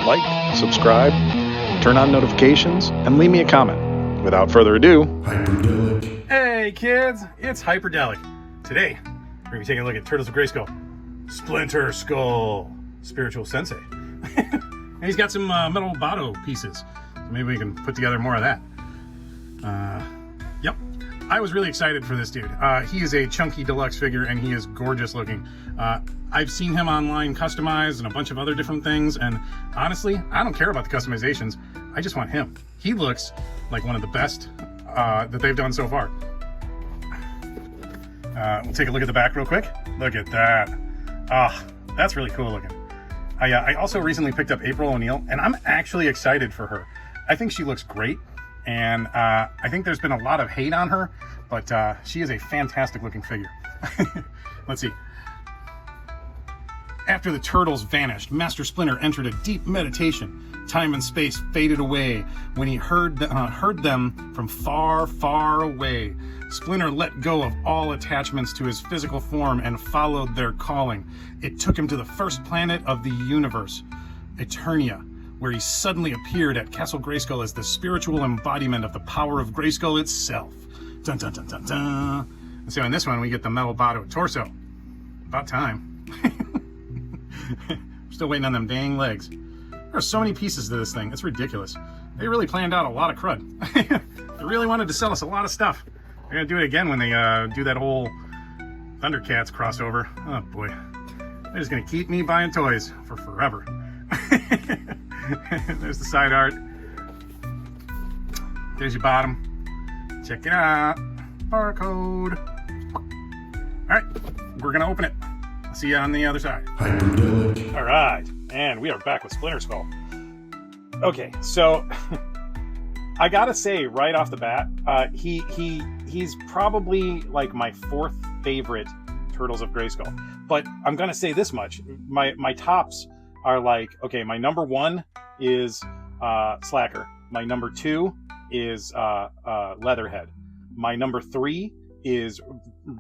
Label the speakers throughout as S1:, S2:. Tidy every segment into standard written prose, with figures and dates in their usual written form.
S1: like, subscribe, turn on notifications, and leave me a comment. Without further ado,
S2: Hyperdellic. Hey kids, it's Hyperdellic. Today, we're going to be taking a look at Turtles of Grayskull, Splinter Skull, Spiritual Sensei. And he's got some metal Bado pieces, so maybe we can put together more of that. Yep, I was really excited for this dude. He is a chunky deluxe figure and he is gorgeous looking. I've seen him online customized and a bunch of other different things, and honestly, I don't care about the customizations. I just want him. He looks like one of the best that they've done so far. We'll take a look at the back real quick. Look at that. That's really cool looking. I also recently picked up April O'Neil, and I'm actually excited for her. I think she looks great, and I think there's been a lot of hate on her, but she is a fantastic looking figure. Let's see. After the turtles vanished, Master Splinter entered a deep meditation. Time and space faded away when he heard them from far, far away. Splinter let go of all attachments to his physical form and followed their calling. It took him to the first planet of the universe, Eternia, where he suddenly appeared at Castle Grayskull as the spiritual embodiment of the power of Grayskull itself. Dun dun dun dun dun. And so in this one, we get the metal Bado torso. About time. We're still waiting on them dang legs. There are so many pieces to this thing. It's ridiculous. They really planned out a lot of crud. They really wanted to sell us a lot of stuff. They're going to do it again when they do that whole Thundercats crossover. Oh boy. They're just going to keep me buying toys for forever. There's the side art. There's your bottom. Check it out. Barcode. Alright, we're going to open it. I'll see you on the other side. All right, and we are back with Splinter Skull. Okay, so I gotta say right off the bat, he's probably like my fourth favorite Turtles of Grayskull. But I'm gonna say this much: my tops are like, okay, my number one is Slacker. My number two is Leatherhead. My number three is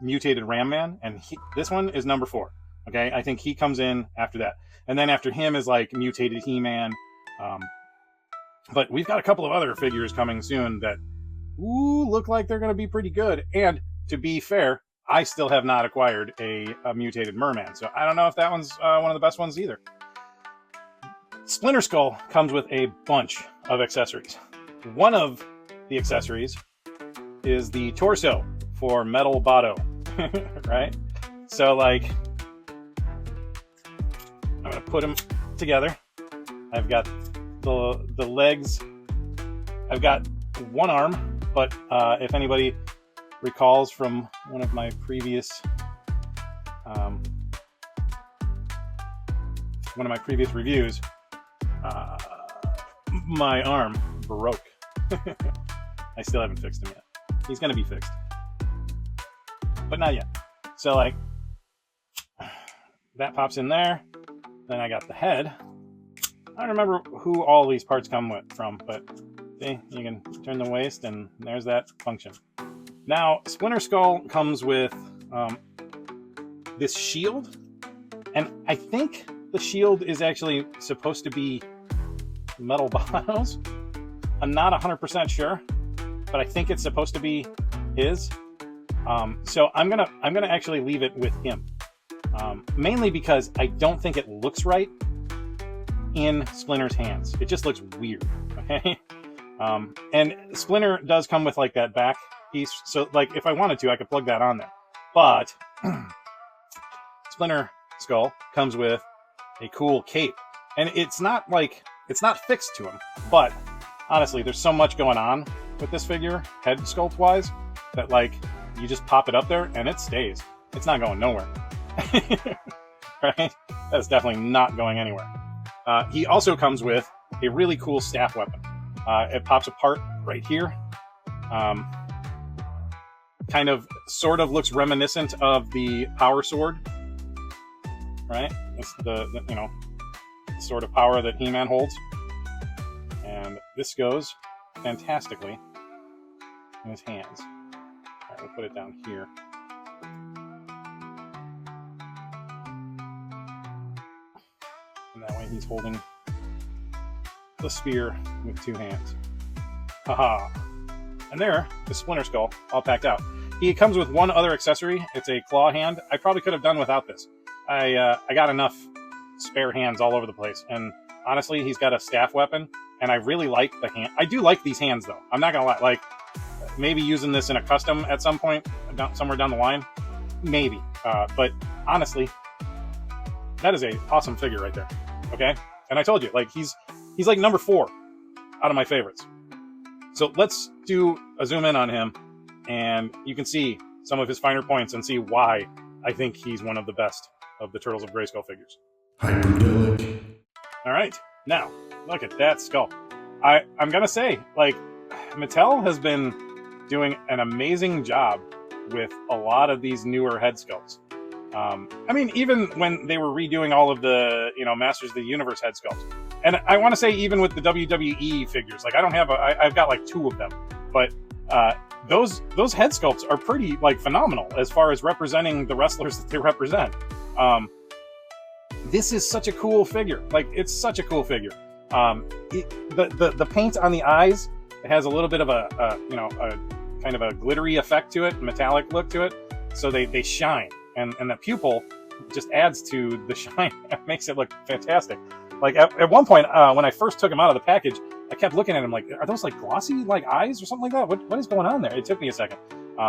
S2: Mutated Ram Man, and this one is number four. Okay, I think he comes in after that, and then after him is like Mutated He-Man. But we've got a couple of other figures coming soon that look like they're going to be pretty good. And to be fair, I still have not acquired a Mutated Merman, so I don't know if that one's one of the best ones either. Splinter Skull comes with a bunch of accessories. One of the accessories is the torso for Metal Bado, right? So like, I'm gonna put them together. I've got the legs. I've got one arm, but if anybody recalls from one of my previous reviews, my arm broke. I still haven't fixed him yet. He's gonna be fixed, but not yet. So like, that pops in there. Then I got the head. I don't remember who all these parts come from, but see, you can turn the waist and there's that function. Now, Splinter Skull comes with this shield, and I think the shield is actually supposed to be metal Bados. I'm not 100% sure, but I think it's supposed to be his. So I'm gonna actually leave it with him, mainly because I don't think it looks right in Splinter's hands. It just looks weird. Okay, and Splinter does come with like that back piece, so like if I wanted to, I could plug that on there. But Splinter Skull comes with a cool cape, and it's not fixed to him, but honestly, there's so much going on with this figure, head sculpt wise, that like you just pop it up there and it stays. It's not going nowhere. Right? That's definitely not going anywhere. He also comes with a really cool staff weapon. It pops apart right here. Kind of sort of looks reminiscent of the power sword. Right? It's the sort of power that He-Man holds. And this goes fantastically in his hands. Alright, we'll put it down here. And that way he's holding the spear with 2 hands. Haha. And there is Splinter Skull, all packed out. He comes with one other accessory. It's a claw hand. I probably could have done without this. I got enough spare hands all over the place. And honestly, he's got a staff weapon, and I really like the hand. I do like these hands, though. I'm not gonna lie. Like, maybe using this in a custom at some point, somewhere down the line, maybe. But honestly, that is a awesome figure right there. Okay, and I told you, like, he's like number 4 out of my favorites. So let's do a zoom in on him, and you can see some of his finer points and see why I think he's one of the best of the Turtles of Grayskull figures.
S3: Hyperdellic.
S2: All right, now look at that skull. I'm gonna say, like, Mattel has been doing an amazing job with a lot of these newer head sculpts. I mean, even when they were redoing all of the, Masters of the Universe head sculpts. And I want to say even with the WWE figures, like, I don't have I've got like 2 of them, but those head sculpts are pretty, like, phenomenal as far as representing the wrestlers that they represent. This is such a cool figure. Like, it's such a cool figure. The paint on the eyes has a little bit of a kind of a glittery effect to it, metallic look to it. So they shine, and the pupil just adds to the shine. It makes it look fantastic. Like, at one point, when I first took him out of the package, I kept looking at him like, are those like glossy like eyes or something like that? What is going on there? It took me a second.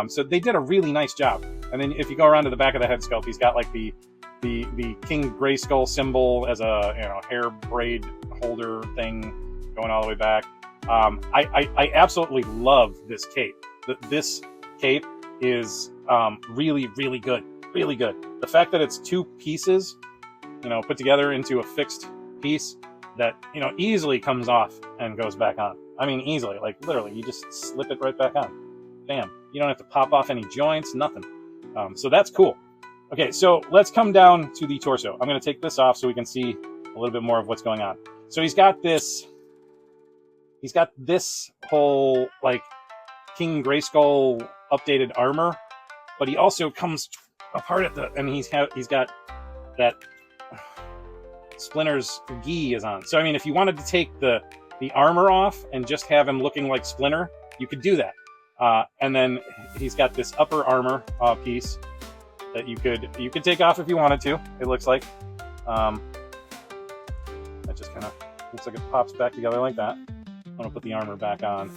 S2: So they did a really nice job. And then if you go around to the back of the head sculpt, he's got like the King Grayskull symbol as a hair braid holder thing going all the way back. I absolutely love this cape. This cape is really, really good. Really good. The fact that it's 2 pieces, put together into a fixed piece that, easily comes off and goes back on. I mean, easily. Like, literally, you just slip it right back on. Bam. You don't have to pop off any joints, nothing. So that's cool. Okay, so let's come down to the torso. I'm going to take this off so we can see a little bit more of what's going on. So he's got this whole, like, King Grayskull updated armor, but he also comes apart and he's got that Splinter's gi is on. So I mean, if you wanted to take the armor off and just have him looking like Splinter, you could do that. And then he's got this upper armor piece that you could take off if you wanted to. It looks like that just kind of looks like it pops back together like that. I'm gonna put the armor back on.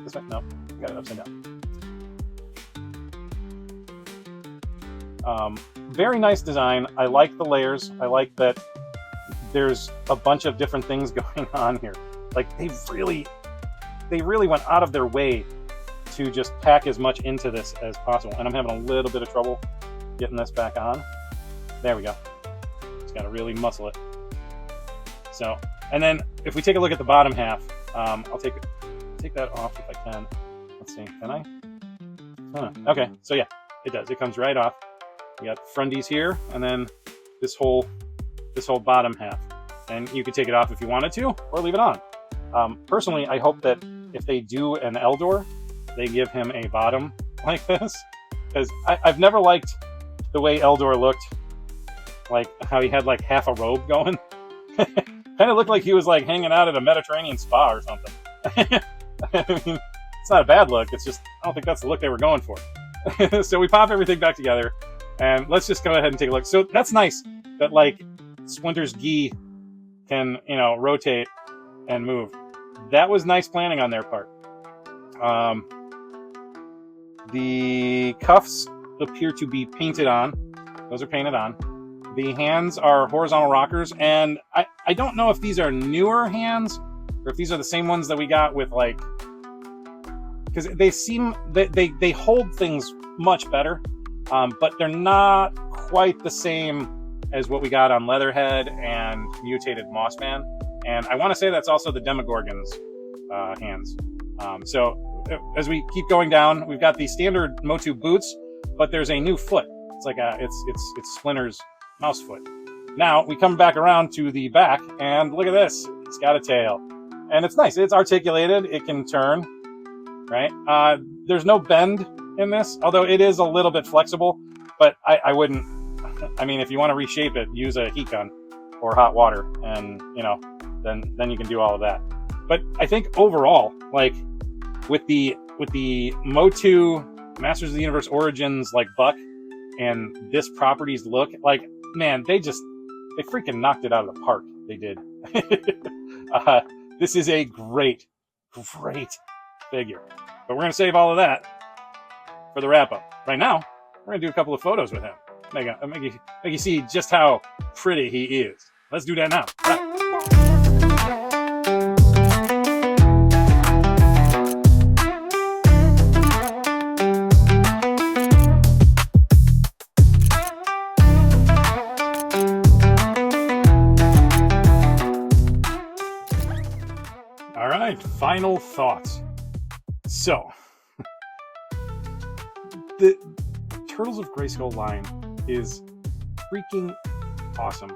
S2: This way? No, got it upside down. Very nice design. I like the layers. I like that there's a bunch of different things going on here. Like, they really went out of their way to just pack as much into this as possible. And I'm having a little bit of trouble getting this back on. There we go. Just got to really muscle it. So, and then if we take a look at the bottom half, I'll take that off if I can. Let's see, can I? Okay, so yeah, it does. It comes right off. You got fronties here, and then this whole bottom half. And you could take it off if you wanted to, or leave it on. Personally, I hope that if they do an Eldor, they give him a bottom like this, because I've never liked the way Eldor looked, like how he had like half a robe going. Kind of looked like he was like hanging out at a Mediterranean spa or something. I mean, it's not a bad look. It's just, I don't think that's the look they were going for. So we pop everything back together, and let's just go ahead and take a look. So that's nice that, like, Splinter's gi can, rotate and move. That was nice planning on their part. The cuffs appear to be painted on. Those are painted on. The hands are horizontal rockers, and I don't know if these are newer hands or if these are the same ones that we got with, like, because they seem that they hold things much better, but they're not quite the same as what we got on Leatherhead and Mutated Mossman. And I want to say that's also the Demogorgon's hands. So as we keep going down, we've got the standard Motu boots, but there's a new foot. It's like it's Splinter's mouse foot. Now we come back around to the back, and look at this. It's got a tail, and it's nice. It's articulated. It can turn, right? There's no bend in this, although it is a little bit flexible, but I wouldn't. I mean, if you want to reshape it, use a heat gun. or hot water, and then you can do all of that. But I think overall, like with the Motu Masters of the Universe Origins like buck and this properties look, like, man, they freaking knocked it out of the park. They did. This is a great figure. But we're gonna save all of that for the wrap up. Right now, we're gonna do a couple of photos with him. Make you see just how pretty he is. Let's do that now. All right, final thoughts. So, the Turtles of Grayskull line is freaking awesome.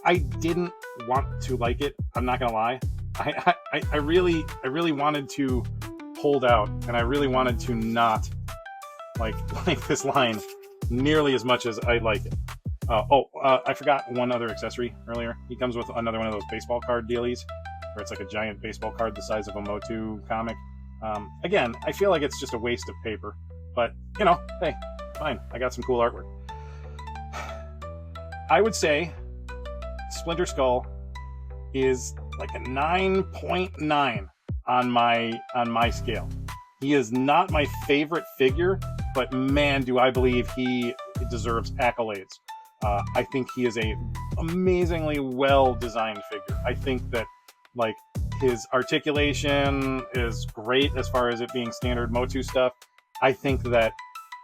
S2: I didn't want to like it. I'm not gonna lie. I really wanted to hold out, and I really wanted to not like this line nearly as much as I like it. I forgot one other accessory earlier. He comes with another one of those baseball card dealies, where it's like a giant baseball card the size of a Motu comic. Again, I feel like it's just a waste of paper, but hey, fine. I got some cool artwork. I would say Splinter Skull is like a 9.9 on my scale. He is not my favorite figure, but man, do I believe he deserves accolades. I think he is a amazingly well-designed figure. I think that like his articulation is great as far as it being standard Motu stuff. I think that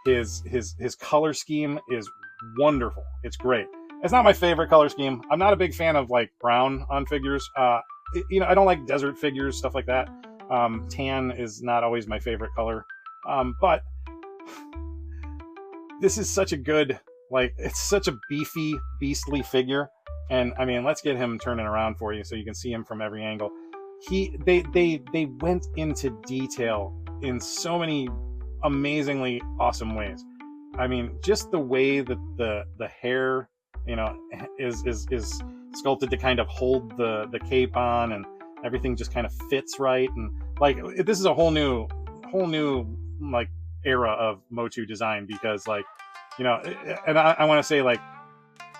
S2: his color scheme is wonderful. It's great. It's not my favorite color scheme. I'm not a big fan of like brown on figures. I don't like desert figures, stuff like that. Tan is not always my favorite color. But this is such a good, like, it's such a beefy, beastly figure. And I mean, let's get him turning around for you so you can see him from every angle. They went into detail in so many amazingly awesome ways. I mean, just the way that the hair, is sculpted to kind of hold the cape on, and everything just kind of fits right. And like, this is a whole new like era of Motu design, because like, and I want to say, like,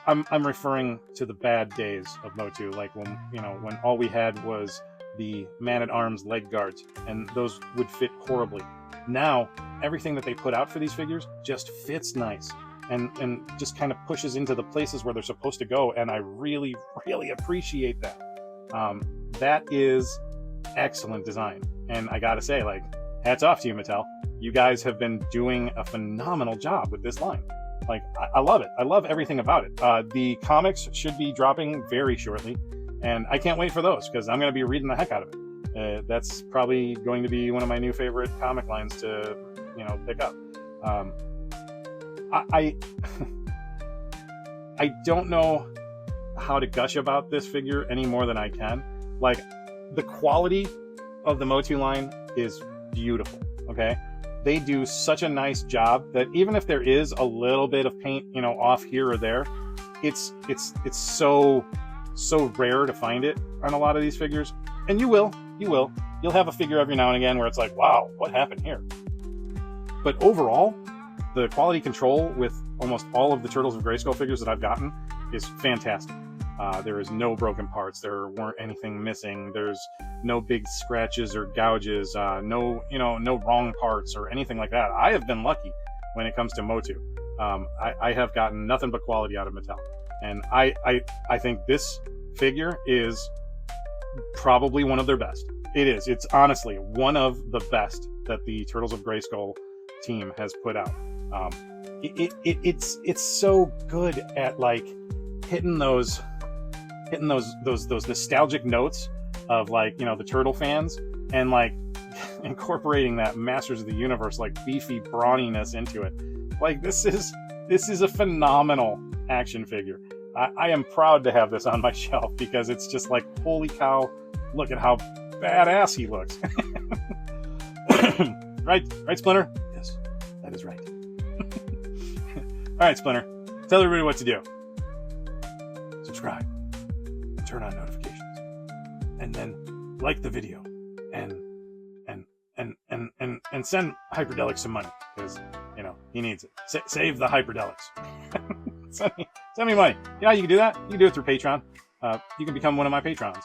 S2: I'm referring to the bad days of Motu, like when all we had was the man-at-arms leg guards, and those would fit horribly. Now, everything that they put out for these figures just fits nice, and just kind of pushes into the places where they're supposed to go, and I really, really appreciate that. That is excellent design, and I gotta say, like, hats off to you, Mattel. You guys have been doing a phenomenal job with this line. Like, I love it. I love everything about it. The comics should be dropping very shortly, and I can't wait for those, because I'm going to be reading the heck out of it. That's probably going to be one of my new favorite comic lines to, pick up. I don't know how to gush about this figure any more than I can. Like, the quality of the Motu line is beautiful, okay? They do such a nice job that even if there is a little bit of paint, off here or there, it's so rare to find it on a lot of these figures. And you'll have a figure every now and again where it's like, wow, what happened here? But overall, the quality control with almost all of the Turtles of Grayskull figures that I've gotten is fantastic. There is no broken parts. There weren't anything missing. There's no big scratches or gouges. No wrong parts or anything like that. I have been lucky when it comes to Motu. I have gotten nothing but quality out of Mattel, and I think this figure is probably one of their best. It is. It's honestly one of the best that the Turtles of Grayskull team has put out. It's so good at like hitting those nostalgic notes of, like, the Turtle fans, and like incorporating that Masters of the Universe like beefy brawniness into it. Like, this is a phenomenal action figure. I am proud to have this on my shelf, because it's just like, holy cow, look at how badass he looks. Right, Splinter? Yes, that is right. All right, Splinter, tell everybody what to do. Subscribe, turn on notifications, and then like the video, and send Hyperdellic some money, because you know he needs it. Save the Hyperdellics. send me money. You know how you can do that? You can do it through Patreon. You can become one of my patrons.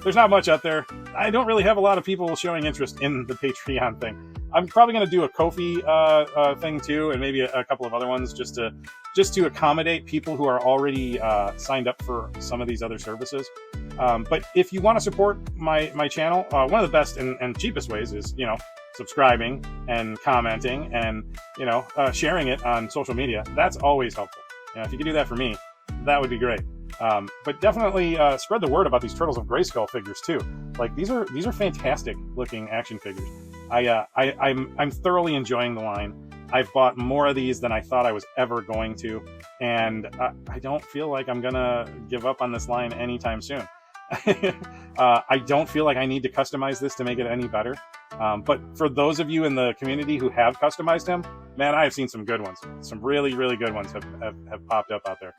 S2: There's not much out there. I don't really have a lot of people showing interest in the Patreon thing. I'm probably going to do a Ko-fi thing too, and maybe a couple of other ones just to accommodate people who are already signed up for some of these other services. But if you want to support my channel, one of the best and cheapest ways is, you know, subscribing and commenting and, you know, sharing it on social media. That's always helpful. You know, if you could do that for me, that would be great. But definitely spread the word about these Turtles of Grayskull figures too. Like these are fantastic looking action figures. I'm thoroughly enjoying the line. I've bought more of these than I thought I was ever going to, and I don't feel like I'm gonna give up on this line anytime soon. I don't feel like I need to customize this to make it any better. But for those of you in the community who have customized him, man, I've seen some good ones. Some really, really good ones have popped up out there.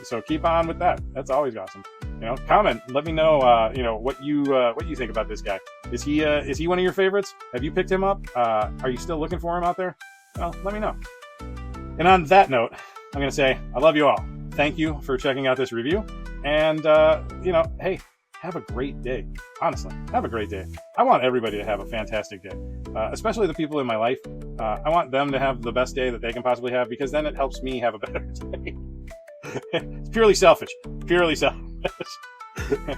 S2: So keep on with that. That's always awesome. You know, comment. Let me know. You know what you think about this guy. Is he one of your favorites? Have you picked him up? Are you still looking for him out there? Well, let me know. And on that note, I'm gonna say I love you all. Thank you for checking out this review. And you know, hey, have a great day. Honestly, have a great day. I want everybody to have a fantastic day, especially the people in my life. I want them to have the best day that they can possibly have, because then it helps me have a better day. It's purely selfish. Purely selfish. All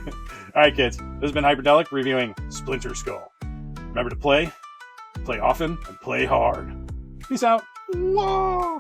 S2: right, kids. This has been Hyperdellic reviewing Splinter Skull. Remember to play often, and play hard. Peace out. Whoa.